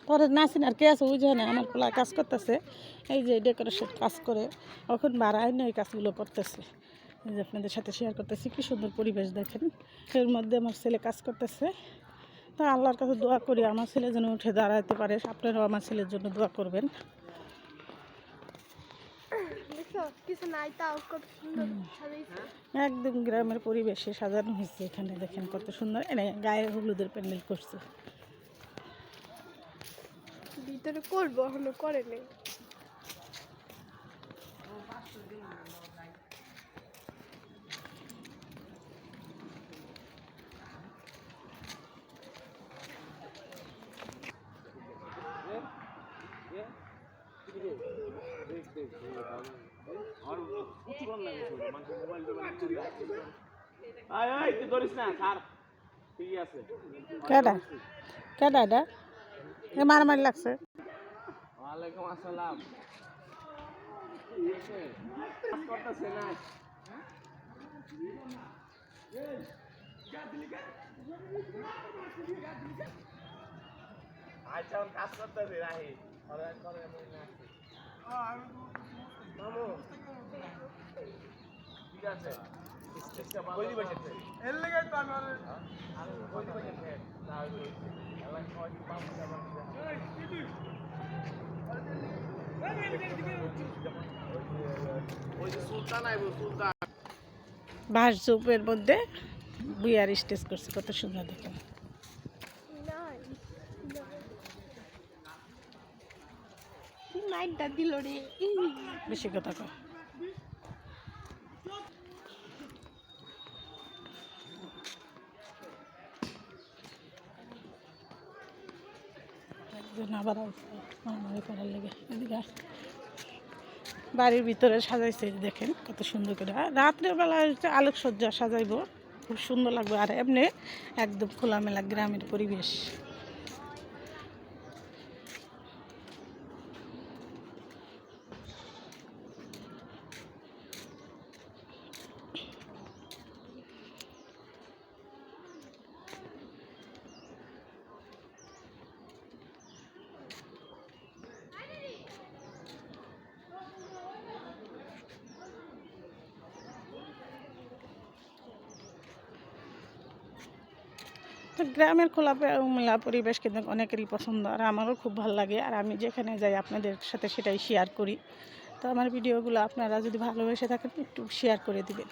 পরে নাসিন আর কে আছে ওই জন্য আমার পোলা কাজ করতেছে, এই যে ডেকোরেশন কাজ করে এখন বাড়ায় না, এই কাজগুলো করতেছে। এই যে আপনাদের সাথে শেয়ার করতেছি, কি সুন্দর পরিবেশ দেখেন। এর মধ্যে আমার ছেলে কাজ করতেছে। তা আল্লাহর কাছে দোয়া করি আমার ছেলে যেন উঠে দাঁড়াতে পারে। আপনারাও আমার ছেলের জন্য দোয়া করবেন। একদম গ্রামের পরিবেশে সাজানো হয়েছে। এখানে দেখেন কত সুন্দর, এনে গায়ে হলুদের প্যান্ডেল করছে। ভিতরে করবো, এখনো করে নেই। কেডা কেডা এটা মারামারি লাগছে। ওয়ালাইকুম আসসালাম। আচ্ছা কাজ করতেছি রাহি ঠিক আছে। বাঁশ ঝোপের মধ্যে বুয়ার স্টেজ করছে, কত সুন্দর দেখেন। নাইটটা দিল রে, বেশি কথা কয়। একজন আবার মারামারি করার লেগে এদিকে বাড়ির ভিতরে সাজাইছে, দেখেন কত সুন্দর করে। রাত্রের বেলা আলোকসজ্জা সাজাইব, খুব সুন্দর লাগবে। আর এমনি একদম খোলামেলা গ্রামের পরিবেশ। তো গ্রামের খোলামেলা পরিবেশ কিন্তু অনেকেরই পছন্দ, আর আমারও খুব ভালো লাগে। আর আমি যেখানে যাই আপনাদের সাথে সেটাই শেয়ার করি। তো আমার ভিডিওগুলো আপনারা যদি ভালোবেসে থাকেন একটু শেয়ার করে দিবেন।